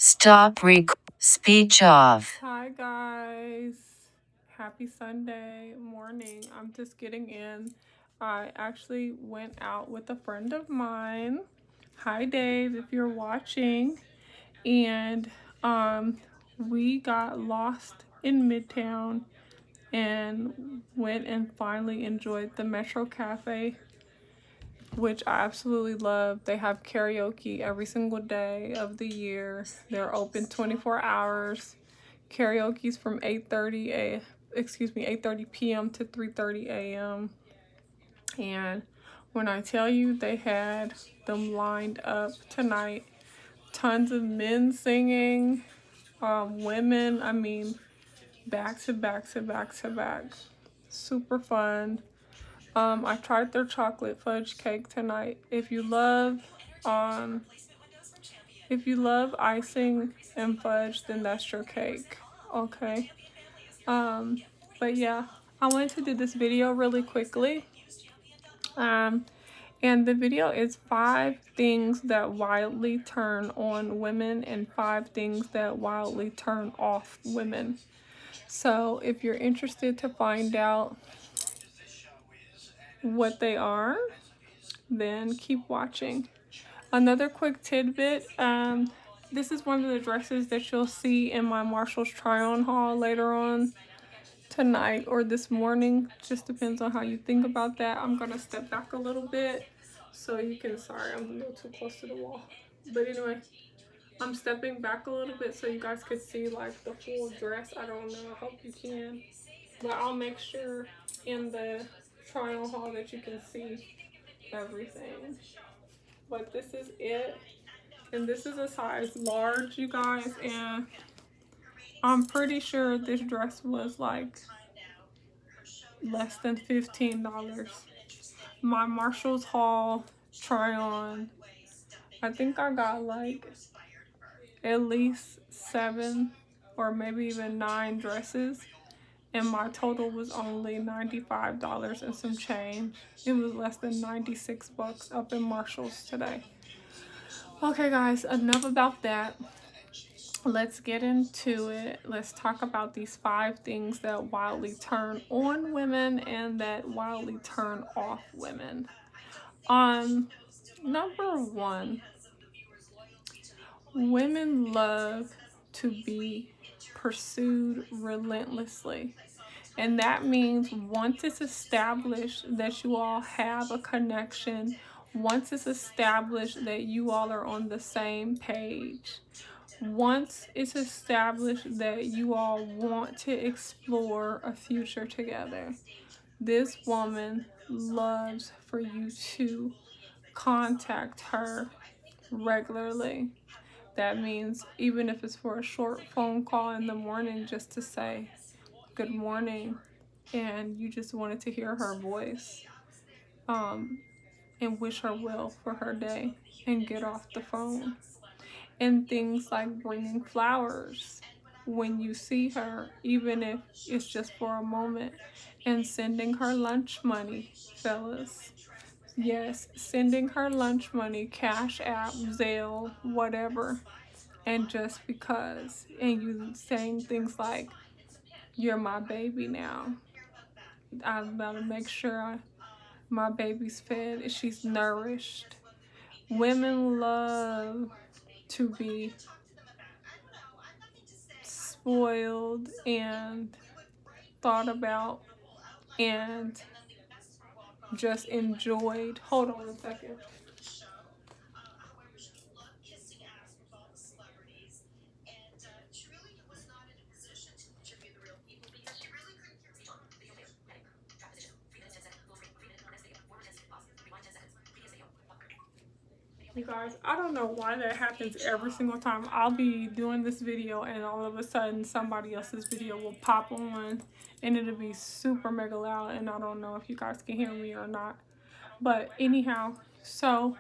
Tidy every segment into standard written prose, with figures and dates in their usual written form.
Speech off. Hi guys, happy Sunday morning. I'm just getting in. I actually went out with a friend of mine. Hi Dave, if you're watching. And we got lost in Midtown and went and finally enjoyed the Metro Cafe, which I absolutely love. They have karaoke every single day of the year. They're open 24 hours. Karaoke's from 8:30 p.m. to 3:30 a.m. And when I tell you they had them lined up tonight, tons of men singing, women, I mean, back to back to back to back. Super fun. I tried their chocolate fudge cake tonight. Um, if you love icing and fudge, then that's your cake. Okay. Um, but yeah, I wanted to do this video really quickly. Um, and the video is 5 things that wildly turn on women and 5 things that wildly turn off women. So if you're interested to find out what they are, then keep watching. Another quick tidbit, this is one of the dresses that you'll see in my Marshall's try-on haul later on tonight or this morning. Just depends on how you think about that. I'm gonna step back a little bit so you can, sorry, I'm a little too close to the wall. But anyway, I'm stepping back a little bit so you guys could see like the full dress. I don't know, I hope you can. But I'll make sure in the try-on haul that you can see everything. But this is it. And this is a size large, you guys. And I'm pretty sure this dress was like less than $15. My Marshall's haul try on, I think I got like at least 7 or maybe even 9 dresses, and my total was only $95 and some change. It was less than 96 bucks up in Marshall's today. Okay guys, enough about that. Let's get into it. Let's talk about these 5 things that wildly turn on women and that wildly turn off women. Number 1, women love to be pursued relentlessly. And that means once it's established that you all have a connection, once it's established that you all are on the same page, once it's established that you all want to explore a future together, this woman loves for you to contact her regularly. That means even if it's for a short phone call in the morning just to say good morning and you just wanted to hear her voice, and wish her well for her day and get off the phone. And things like bringing flowers when you see her, even if it's just for a moment, and sending her lunch money, fellas. Yes, sending her lunch money, Cash App, Zelle, whatever. And just because, and you saying things like, you're my baby now. I'm about to make sure my baby's fed, she's nourished. Women love to be spoiled and thought about and just enjoyed. Hold on a second. You guys, I don't know why that happens every single time. I'll be doing this video and all of a sudden somebody else's video will pop on and it'll be super mega loud, and I don't know if you guys can hear me or not. But anyhow, so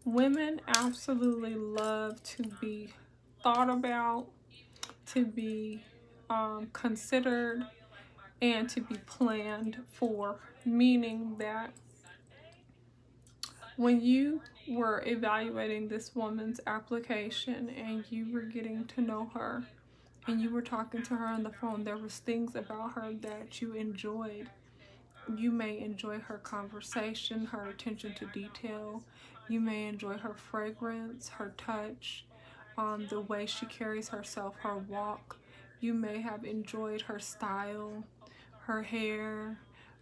women absolutely love to be thought about, to be considered, and to be planned for, meaning that When you were evaluating this woman's application and you were getting to know her and you were talking to her on the phone, there was things about her that you enjoyed. You may enjoy her conversation, her attention to detail. You may enjoy her fragrance, her touch, the way she carries herself, her walk. You may have enjoyed her style, her hair,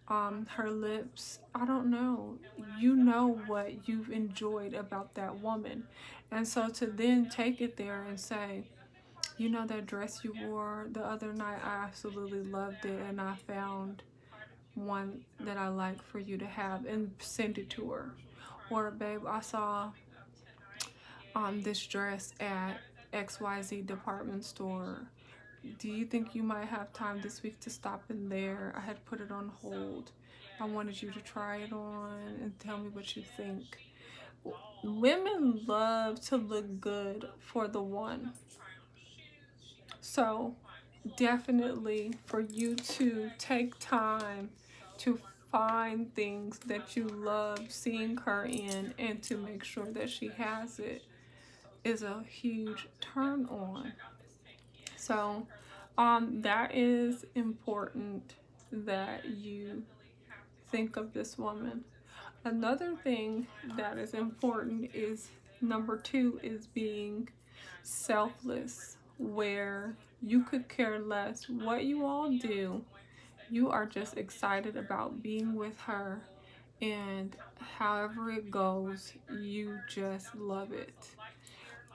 her lips. I don't know. You know what you've enjoyed about that woman. And so to then take it there and say, you know, that dress you wore the other night, I absolutely loved it, and I found one that I like for you to have, and send it to her. Or, babe, I saw this dress at XYZ department store. Do you think you might have time this week to stop in there? I had put it on hold. I wanted you to try it on and tell me what you think. Women love to look good for the one. So, definitely for you to take time to find things that you love seeing her in and to make sure that she has it is a huge turn on. So, that is important that you think of this woman. Another thing that is important is number two is being selfless, where you could care less what you all do. You are just excited about being with her, and however it goes, you just love it.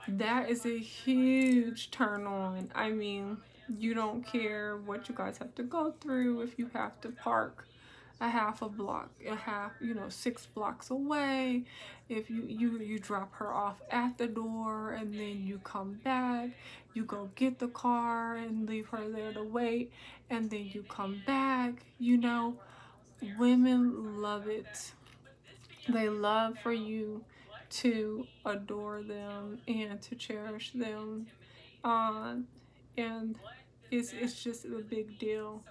That is a huge turn on. I mean, you don't care what you guys have to go through, if you have to park a half a block, a half, 6 blocks away, if you drop her off at the door and then you come back, you go get the car and leave her there to wait, and then you come back. Women love it. They love for you to adore them and to cherish them. Um, and it's just a big deal.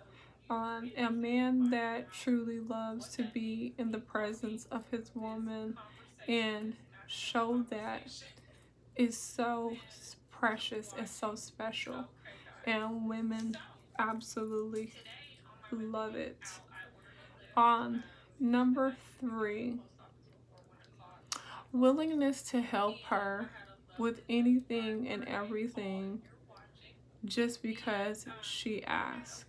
A man that truly loves to be in the presence of his woman and show that is so precious and so special. And women absolutely love it. Number three, willingness to help her with anything and everything just because she asks.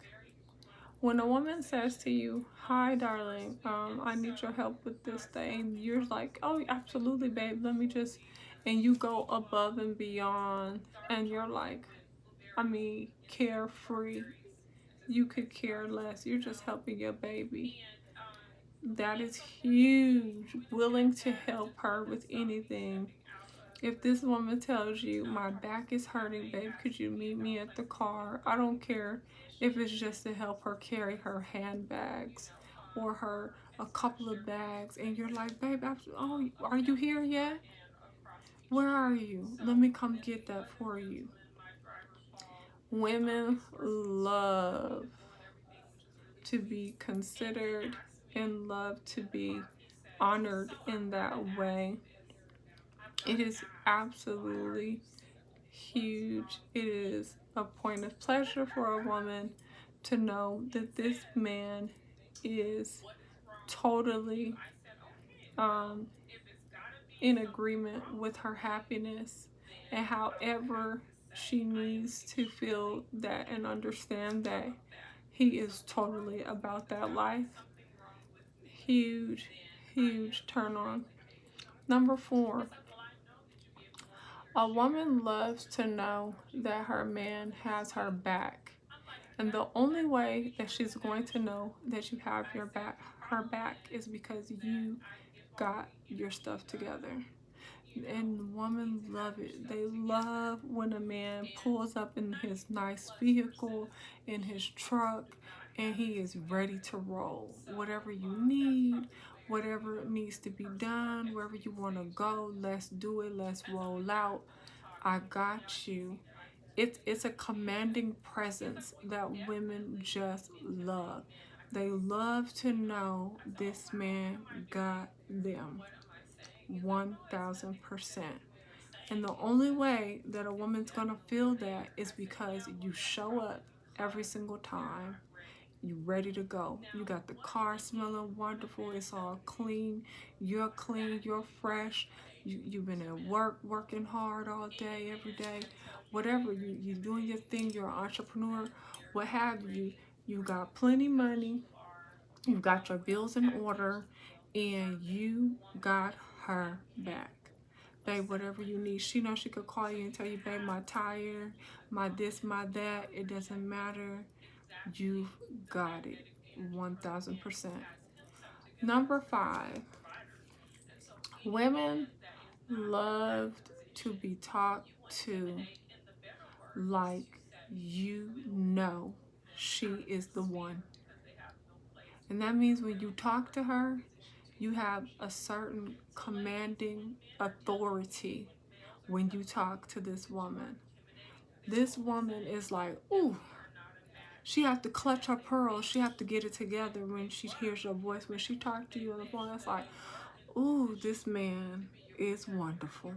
When a woman says to you, "Hi, darling, I need your help with this thing," you're like, "Oh, absolutely, babe, let me just," and you go above and beyond, and you're like, carefree. You could care less. You're just helping your baby. That is huge. Willing to help her with anything. If this woman tells you, "My back is hurting, babe, could you meet me at the car?" I don't care if it's just to help her carry her handbags or a couple of bags, and you're like, "Babe, oh, are you here yet? Where are you? Let me come get that for you." Women love to be considered and love to be honored in that way. It is absolutely huge. It is a point of pleasure for a woman to know that this man is totally um, in agreement with her happiness, and however she needs to feel that and understand that he is totally about that life. Huge, huge turn on. Number four, a woman loves to know that her man has her back. And the only way that she's going to know that you have her back, is because you got your stuff together. And women love it. They love when a man pulls up in his nice vehicle, in his truck, and he is ready to roll. Whatever you need, whatever needs to be done, wherever you want to go, let's do it. Let's roll out. I got you. It's a commanding presence that women just love. They love to know this man got them. 1000%. And the only way that a woman's gonna feel that is because you show up every single time. You ready to go. You got the car smelling wonderful. It's all clean. Clean. You're fresh. You've been at work, working hard all day, every day. Whatever, you're doing your thing. You're an entrepreneur. What have you. You got plenty money. You've got your bills in order. And you got her back. Babe, whatever you need. She knows she could call you and tell you, babe, my tire, my this, my that. It doesn't matter. You've got it. 1000%. Number 5. Women loved to be talked to like you know she is the one. And that means when you talk to her, you have a certain commanding authority when you talk to this woman. This woman is like, ooh, she have to clutch her pearls. She have to get it together when she hears your voice. When she talks to you on the phone, it's like, ooh, this man is wonderful.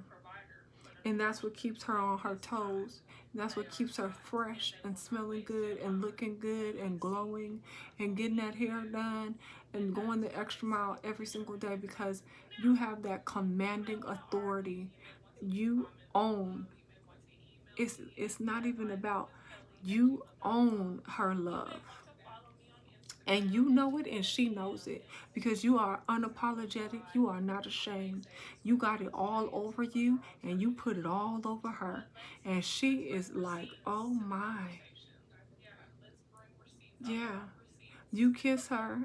And that's what keeps her on her toes. And that's what keeps her fresh and smelling good and looking good and glowing and getting that hair done and going the extra mile every single day, because you have that commanding authority. You own. It's not even about, you own her love. And you know it and she knows it, because you are unapologetic. You are not ashamed. You got it all over you and you put it all over her. And she is like, oh my. Yeah. You kiss her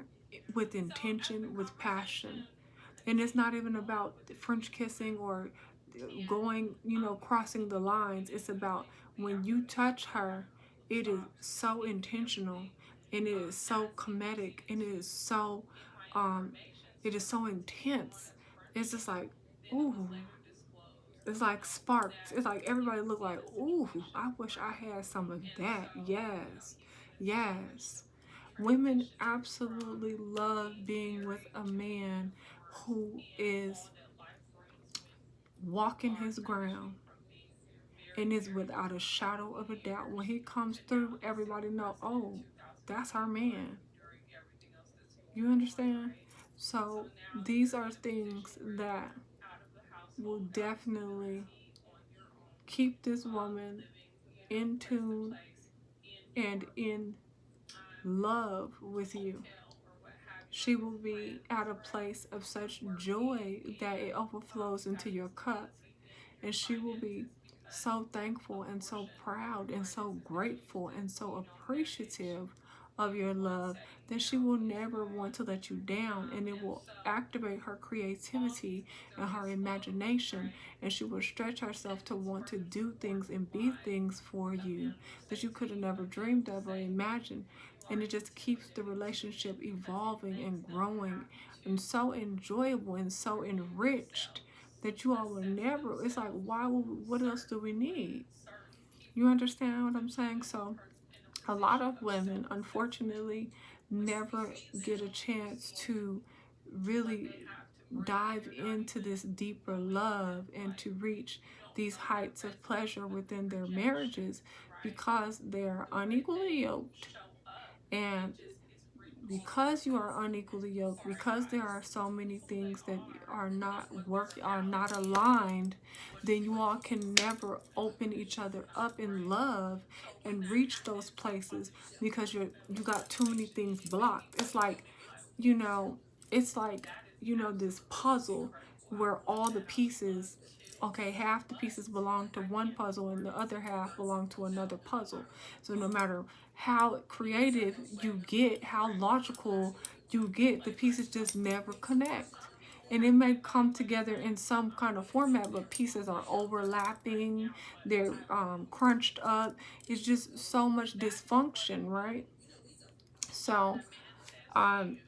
with intention, with passion. And it's not even about French kissing or going, crossing the lines. It's about when you touch her, it is so intentional and it is so comedic and um, it is so intense. It's just like, ooh, it's like sparks. It's like everybody look like, ooh, I wish I had some of that. Yes, yes. Women absolutely love being with a man who is walking his ground and is without a shadow of a doubt. When he comes through, everybody know, oh, that's her man. You understand? So these are things that will definitely keep this woman in tune and in love with you. She will be at a place of such joy that it overflows into your cup. And she will be so thankful and so proud and so grateful and so appreciative of your love that she will never want to let you down, and it will activate her creativity and her imagination, and she will stretch herself to want to do things and be things for you that you could have never dreamed of or imagined. And it just keeps the relationship evolving and growing and so enjoyable and so enriched that you all will never, it's like, what else do we need? You understand what I'm saying? So a lot of women, unfortunately, never get a chance to really dive into this deeper love and to reach these heights of pleasure within their marriages because they're unequally yoked. And because you are unequally yoked, because there are so many things that are not aligned, then you all can never open each other up in love and reach those places because you got too many things blocked. It's like, you know, it's like, this puzzle where all the pieces, okay, half the pieces belong to one puzzle and the other half belong to another puzzle. So no matter how creative you get, how logical you get, the pieces just never connect. And it may come together in some kind of format, but pieces are overlapping, they're crunched up. It's just so much dysfunction, right? So um,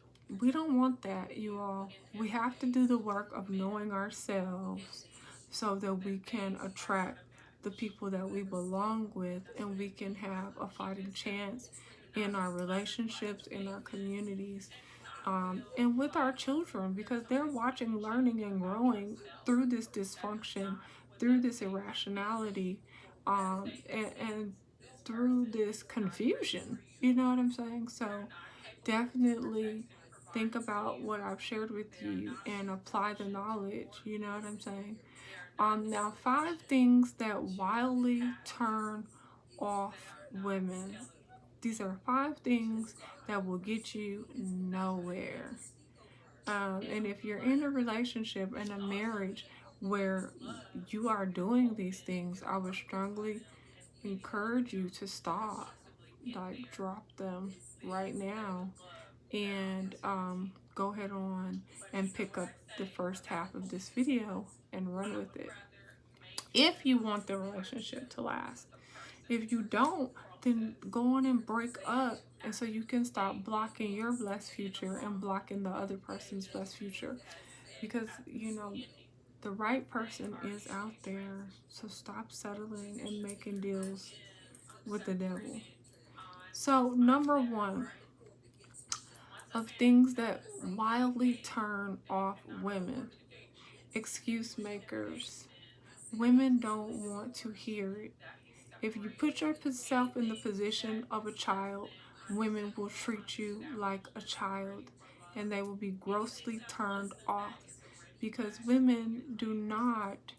we don't want that, you all. We have to do the work of knowing ourselves so that we can attract the people that we belong with, and we can have a fighting chance in our relationships, in our communities. and with our children, because they're watching, learning, and growing through this dysfunction, through this irrationality, and through this confusion. You know what I'm saying? So definitely think about what I've shared with you and apply the knowledge. You know what I'm saying? Now, 5 things that wildly turn off women. These are 5 things that will get you nowhere. And if you're in a relationship and a marriage where you are doing these things, I would strongly encourage you to stop. Like, drop them right now and go ahead on and pick up the first half of this video and run with it. If you want the relationship to last. If you don't, then go on and break up, and so you can stop blocking your blessed future and blocking the other person's blessed future. Because, the right person is out there. So stop settling and making deals with the devil. So, number one of things that wildly turn off women: excuse makers. Women don't want to hear it. If you put yourself in the position of a child, women will treat you like a child, and they will be grossly turned off, because women do not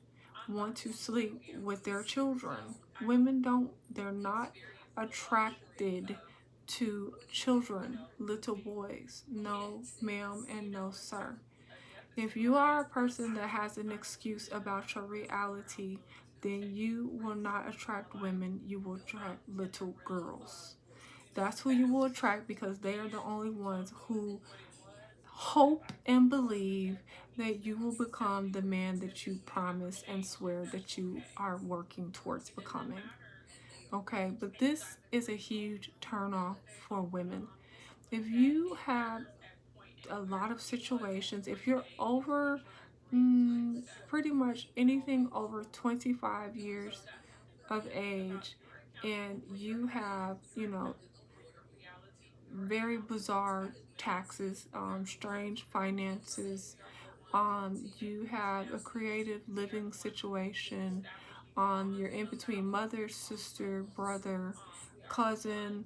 want to sleep with their children. They're not attracted to children, little boys. No, ma'am, and no, sir. If you are a person that has an excuse about your reality, then you will not attract women, you will attract little girls. That's who you will attract, because they are the only ones who hope and believe that you will become the man that you promise and swear that you are working towards becoming. Okay, but this is a huge turnoff for women. If you have a lot of situations, if you're over pretty much anything over 25 years of age, and you have, very bizarre taxes, strange finances, you have a creative living situation, you're in between mother, sister, brother, cousin,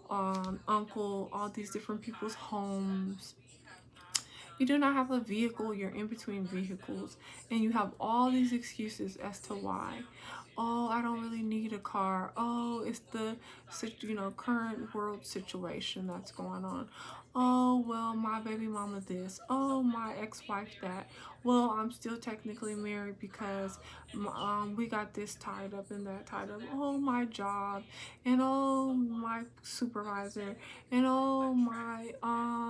uncle, all these different people's homes. You do not have a vehicle, you're in between vehicles, and you have all these excuses as to why. Oh, I don't really need a car. Oh, it's the current world situation that's going on. Oh, well, my baby mama this. Oh, my ex-wife that. Well, I'm still technically married because we got this tied up and that tied up. Oh, my job, and oh, my supervisor, and oh, my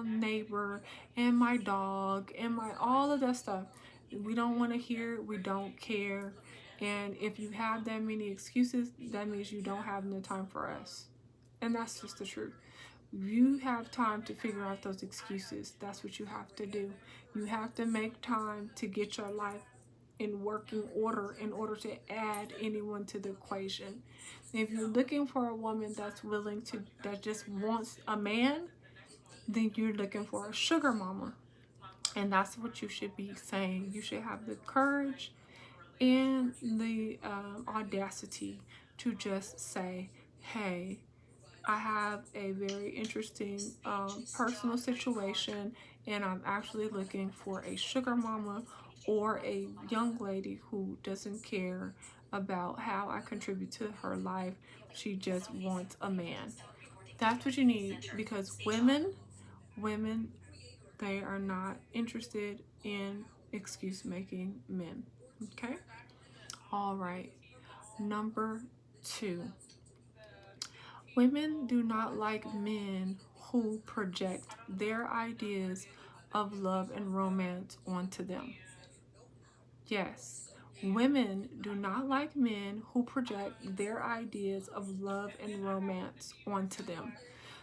neighbor, and my dog, and my all of that stuff. We don't want to hear it. We don't care. And if you have that many excuses, that means you don't have no time for us. And that's just the truth. You have time to figure out those excuses. That's what you have to do. You have to make time to get your life in working order in order to add anyone to the equation. If you're looking for a woman that just wants a man, then you're looking for a sugar mama. And that's what you should be saying. You should have the courage and the audacity to just say, hey, I have a very interesting personal situation, and I'm actually looking for a sugar mama or a young lady who doesn't care about how I contribute to her life. She just wants a man. That's what you need, because women, they are not interested in excuse making men. Okay? All right. Number 2. Women do not like men who project their ideas of love and romance onto them. Yes, women do not like men who project their ideas of love and romance onto them.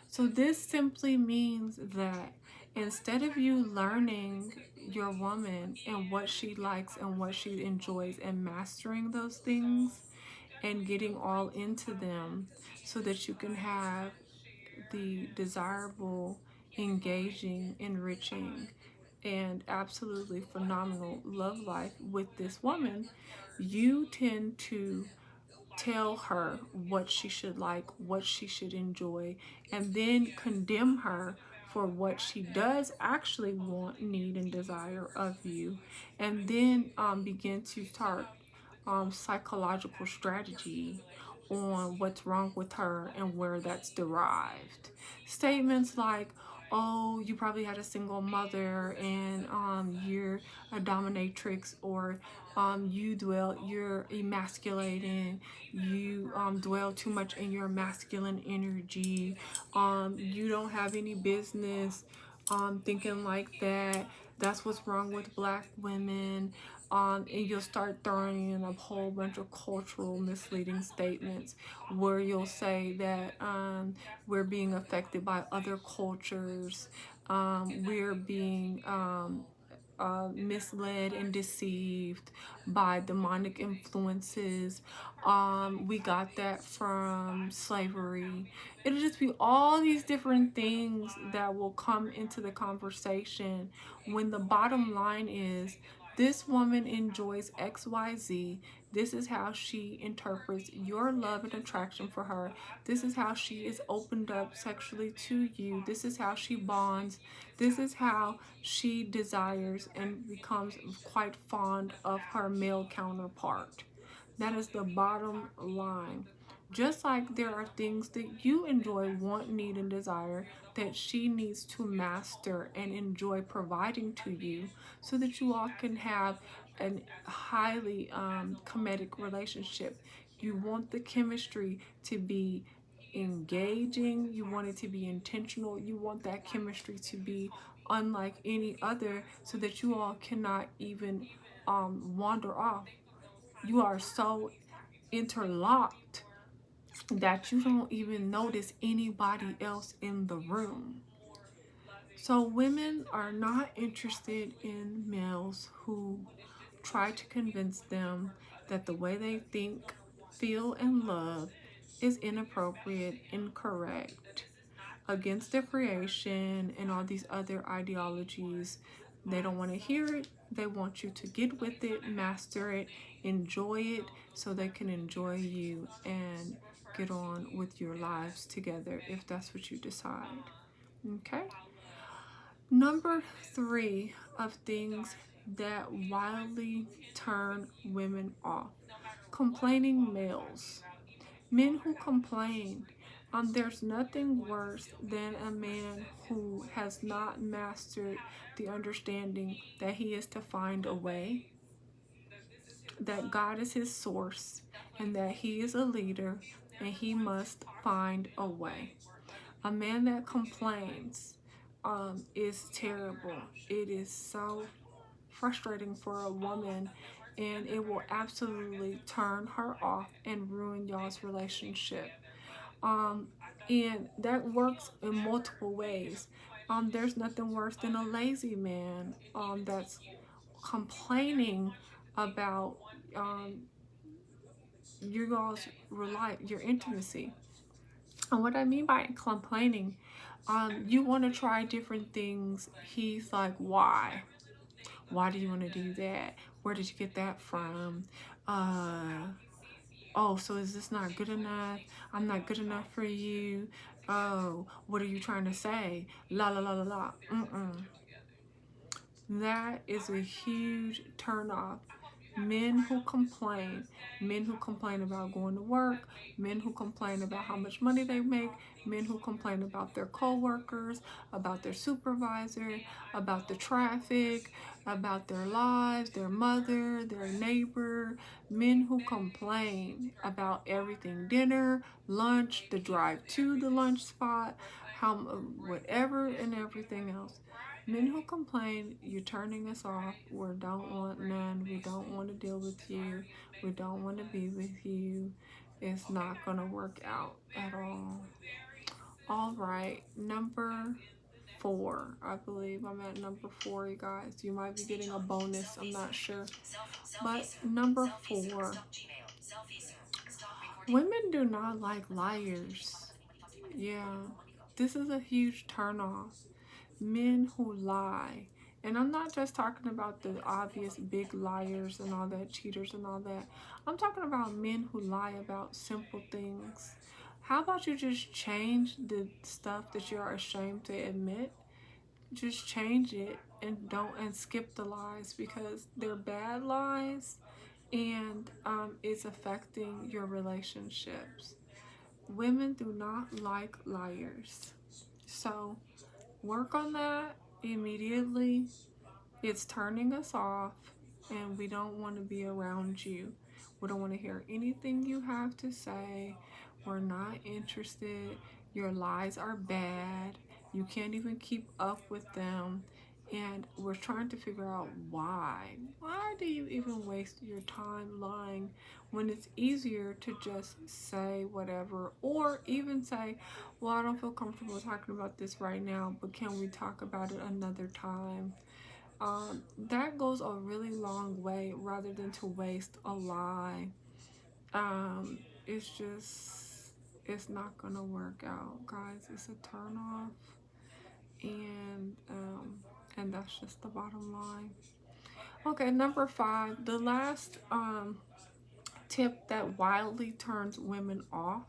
So this simply means that instead of you learning your woman and what she likes and what she enjoys and mastering those things and getting all into them so that you can have the desirable engaging, enriching, and absolutely phenomenal love life with this woman, you tend to tell her what she should like, what she should enjoy, and then condemn her for what she does actually want, need, and desire of you, and then begin to start psychological strategy on what's wrong with her and where that's derived. Statements like, oh, you probably had a single mother and you're a dominatrix, or you're emasculating, you dwell too much in your masculine energy, you don't have any business thinking like that. That's what's wrong with black women. And you'll start throwing in a whole bunch of cultural misleading statements where you'll say that we're being affected by other cultures, we're being misled and deceived by demonic influences. We got that from slavery. It'll just be all these different things that will come into the conversation when the bottom line is this woman enjoys XYZ. This is how she interprets your love and attraction for her. This is how she is opened up sexually to you. This is how she bonds. This is how she desires and becomes quite fond of her male counterpart. That is the bottom line. Just like there are things that you enjoy, want, need, and desire that she needs to master and enjoy providing to you so that you all can have a highly comedic relationship. You want the chemistry to be engaging, you want it to be intentional, you want that chemistry to be unlike any other so that you all cannot even wander off. You are so interlocked that you don't even notice anybody else in the room. So women are not interested in males who try to convince them that the way they think, feel, and love is inappropriate, incorrect, against their creation, and all these other ideologies. They don't want to hear it. They want you to get with it, master it, enjoy it so they can enjoy you and get on with your lives together if that's what you decide. Okay? Number 3 of things that wildly turn women off: complaining males. Men who complain. There's nothing worse than a man who has not mastered the understanding that he is to find a way, that God is his source, and that he is a leader and he must find a way. A man that complains is terrible. It is so frustrating for a woman, and it will absolutely turn her off and ruin y'all's relationship. Um, and that works in multiple ways. There's nothing worse than a lazy man that's complaining about um, your intimacy. And what I mean by complaining, you want to try different things. He's like, why? Why do you want to do that? Where did you get that from? Uh, oh, so is this not good enough? I'm not good enough for you. Oh, what are you trying to say? La la la la la. Mm-mm. That is a huge turnoff. Men who complain about going to work, men who complain about how much money they make, men who complain about their coworkers, about their supervisor, about the traffic, about their lives, their mother, their neighbor, men who complain about everything: dinner, lunch, the drive to the lunch spot, how whatever and everything else. Men who complain, you're turning us off, we don't want none, we don't want to deal with you, we don't want to be with you, it's not going to work out at all. All right, number 4. I believe I'm at number 4, you guys. You might be getting a bonus, I'm not sure. But number 4, women do not like liars. Yeah, this is a huge turnoff. men who lie. And I'm not just talking about the obvious big liars and all that, cheaters and all that. I'm talking about men who lie about simple things. How about you just change the stuff that you're ashamed to admit? Just change it and don't and skip the lies because they're bad lies, and it's affecting your relationships. Women do not like liars. So work on that immediately. It's turning us off, and we don't want to be around you. We don't want to hear anything you have to say. We're not interested. Your lies are bad. You can't even keep up with them. And we're trying to figure out why. Why do you even waste your time lying when it's easier to just say whatever, or even say, well, I don't feel comfortable talking about this right now, but can we talk about it another time? That goes a really long way rather than to waste a lie. It's just, it's not gonna work out, guys. It's a turn off, and that's just the bottom line. Okay, number 5, the last tip that wildly turns women off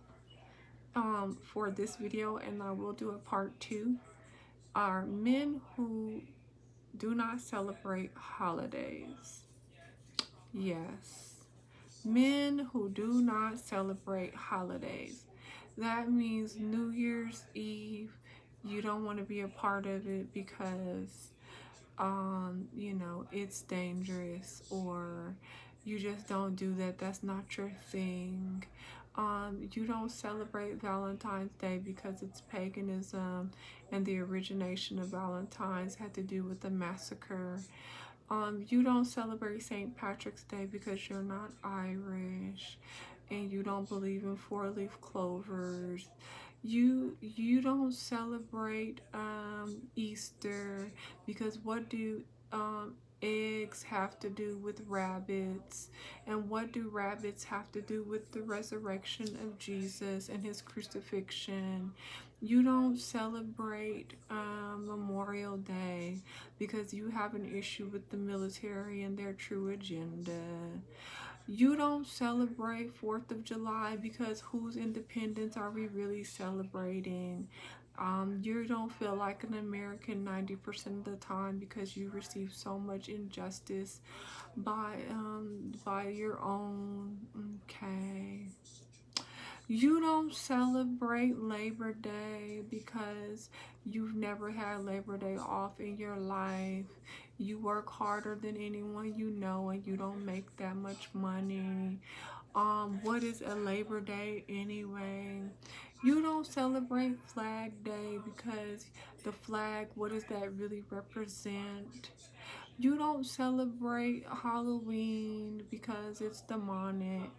for this video, and I will do a part 2, are men who do not celebrate holidays. Yes, men who do not celebrate holidays. That means New Year's Eve, you don't want to be a part of it because it's dangerous, or you just don't do that. That's not your thing. You don't celebrate Valentine's Day because it's paganism, and the origination of Valentine's had to do with the massacre. You don't celebrate St. Patrick's Day because you're not Irish, and you don't believe in four-leaf clovers. You don't celebrate Easter because what do eggs have to do with rabbits, and what do rabbits have to do with the resurrection of Jesus and his crucifixion? You don't celebrate Memorial Day because you have an issue with the military and their true agenda. You don't celebrate 4th of July because whose independence are we really celebrating? You don't feel like an American 90% of the time because you receive so much injustice by your own. Okay. You don't celebrate Labor Day because you've never had Labor Day off in your life. You work harder than anyone you know, and you don't make that much money. What is a Labor Day anyway? You don't celebrate Flag Day because the flag, what does that really represent? You don't celebrate Halloween because it's demonic.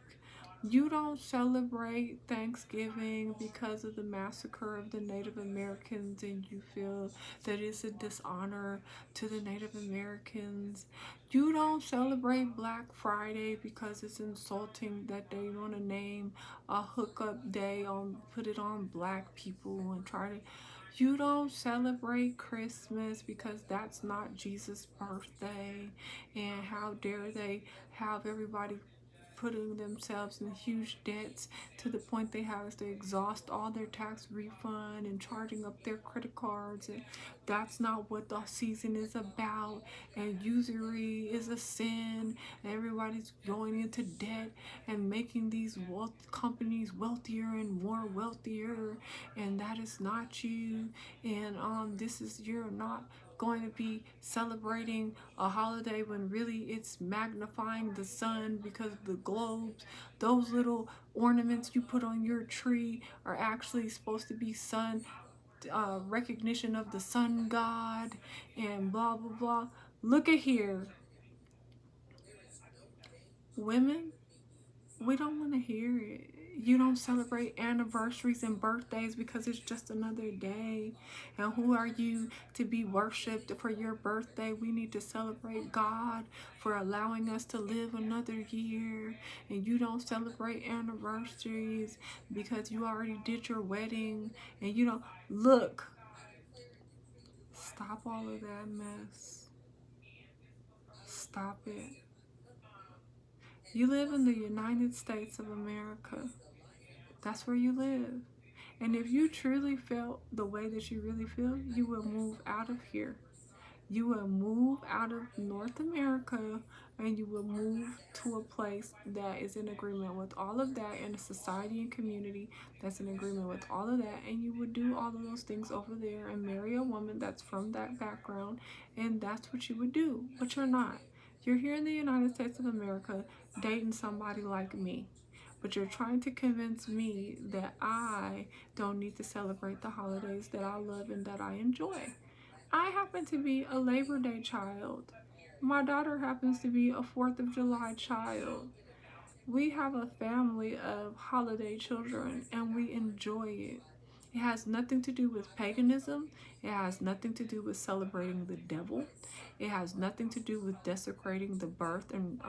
You don't celebrate Thanksgiving because of the massacre of the Native Americans, and you feel that it's a dishonor to the Native Americans. You don't celebrate Black Friday because it's insulting that they want to name a hookup day put it on black people and try to. You don't celebrate Christmas because that's not Jesus' birthday, and how dare they have everybody putting themselves in huge debts to the point they have to exhaust all their tax refund and charging up their credit cards, and that's not what the season is about. And usury is a sin, and everybody's going into debt and making these companies wealthier and more wealthier, and that is not you. And you're not going to be celebrating a holiday when really it's magnifying the sun, because the globes, those little ornaments you put on your tree, are actually supposed to be sun recognition of the sun god, and blah blah blah. Look at here, women, we don't want to hear it. You don't celebrate anniversaries and birthdays because it's just another day. And who are you to be worshipped for your birthday? We need to celebrate God for allowing us to live another year. And you don't celebrate anniversaries because you already did your wedding. And you don't. Look, Stop all of that mess. Stop it. You live in the United States of America. That's where you live. And if you truly felt the way that you really feel, you will move out of here. You will move out of North America and you will move to a place that is in agreement with all of that, in a society and community that's in agreement with all of that, and you would do all of those things over there and marry a woman that's from that background, and that's what you would do. But you're not. You're here in the United States of America dating somebody like me. But you're trying to convince me that I don't need to celebrate the holidays that I love and that I enjoy. I happen to be a Labor Day child. My daughter happens to be a 4th of July child. We have a family of holiday children and we enjoy it. It has nothing to do with paganism. It has nothing to do with celebrating the devil. It has nothing to do with desecrating the birth and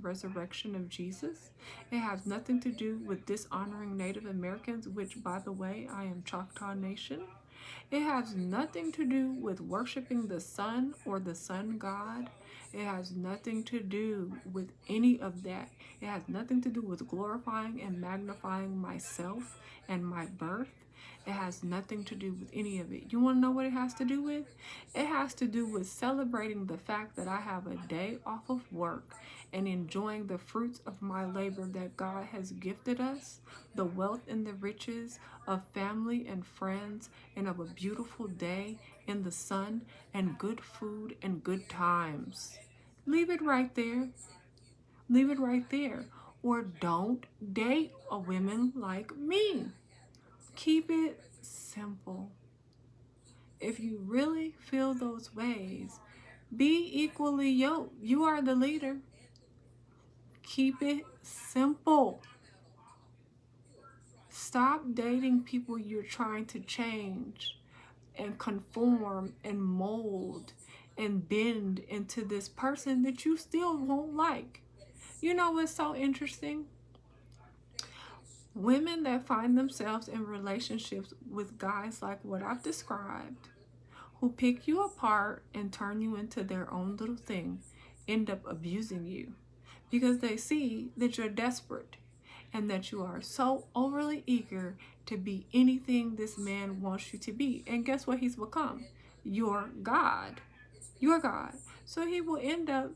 resurrection of Jesus. It has nothing to do with dishonoring Native Americans, which, by the way, I am Choctaw Nation. It has nothing to do with worshiping the sun or the sun god. It has nothing to do with any of that. It has nothing to do with glorifying and magnifying myself and my birth. It has nothing to do with any of it. You want to know what it has to do with? It has to do with celebrating the fact that I have a day off of work and enjoying the fruits of my labor that God has gifted us, the wealth and the riches of family and friends, and of a beautiful day in the sun and good food and good times. Leave it right there. Leave it right there. Or don't date a woman like me. Keep it simple. If you really feel those ways, be equally yoked. You are the leader. Keep it simple. Stop dating people you're trying to change and conform and mold and bend into this person that you still won't like. You know what's so interesting? Women that find themselves in relationships with guys like what I've described, who pick you apart and turn you into their own little thing, end up abusing you because they see that you're desperate and that you are so overly eager to be anything this man wants you to be. And guess what he's become? Your God. Your God. So he will end up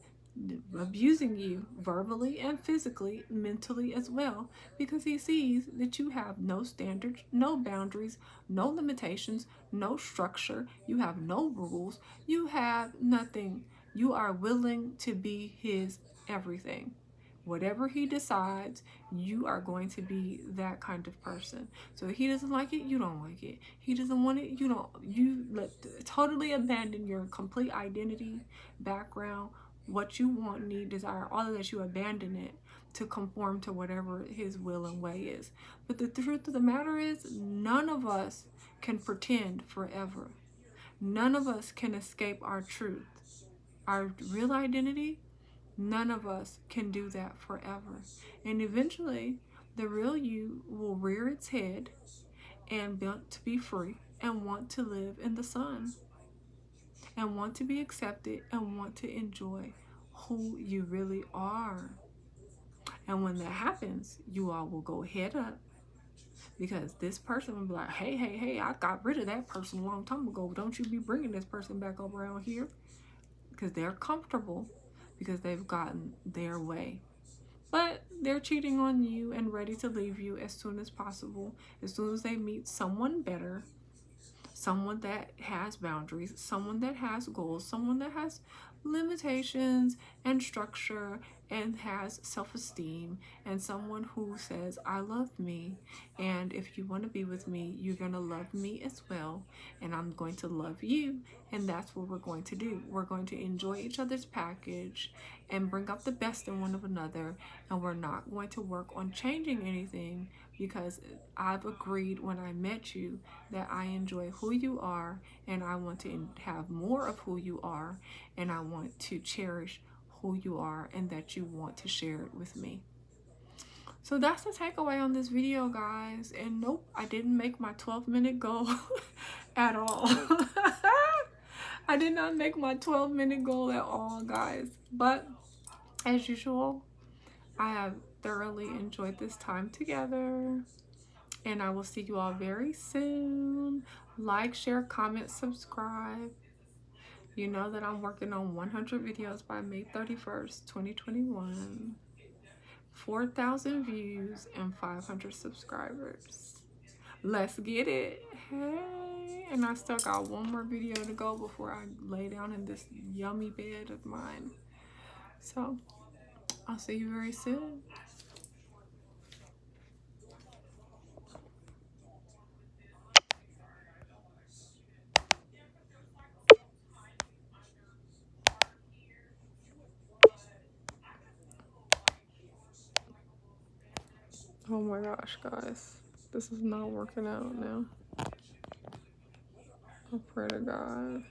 abusing you verbally and physically, mentally as well, because he sees that you have no standards, no boundaries, no limitations, no structure, you have no rules, you have nothing. You are willing to be his everything. Whatever he decides, you are going to be that kind of person. So if he doesn't like it, you don't like it. He doesn't want it, you don't. You totally abandon your complete identity, background, what you want, need, desire, all of that. You abandon it to conform to whatever his will and way is. But the truth of the matter is, none of us can pretend forever. None of us can escape our truth, our real identity. None of us can do that forever. And eventually, the real you will rear its head and want to be free and want to live in the sun and want to be accepted and want to enjoy who you really are. And when that happens, you all will go head up, because this person will be like, hey, I got rid of that person a long time ago. Don't you be bringing this person back up around here. Because they're comfortable, because they've gotten their way. But they're cheating on you and ready to leave you as soon as possible, as soon as they meet someone better, someone that has boundaries, someone that has goals, someone that has limitations and structure and has self-esteem, and someone who says, I love me, and if you want to be with me, you're going to love me as well, and I'm going to love you, and that's what we're going to do. We're going to enjoy each other's package and bring out the best in one of another, and we're not going to work on changing anything, because I've agreed when I met you that I enjoy who you are, and I want to have more of who you are, and I want to cherish who you are, and that you want to share it with me. So that's the takeaway on this video, guys. And nope, I didn't make my 12-minute goal at all. I did not make my 12-minute goal at all, guys. But as usual, I have thoroughly enjoyed this time together. And I will see you all very soon. Like, share, comment, subscribe. You know that I'm working on 100 videos by May 31st, 2021. 4,000 views and 500 subscribers. Let's get it. Hey. And I still got one more video to go before I lay down in this yummy bed of mine. So, I'll see you very soon. Oh my gosh, guys. This is not working out now. I pray to God.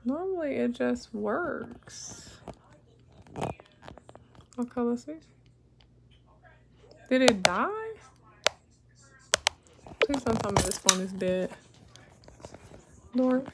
Normally it just works. Okay, let's see. Did it die? Please don't tell me this phone is dead. Lord.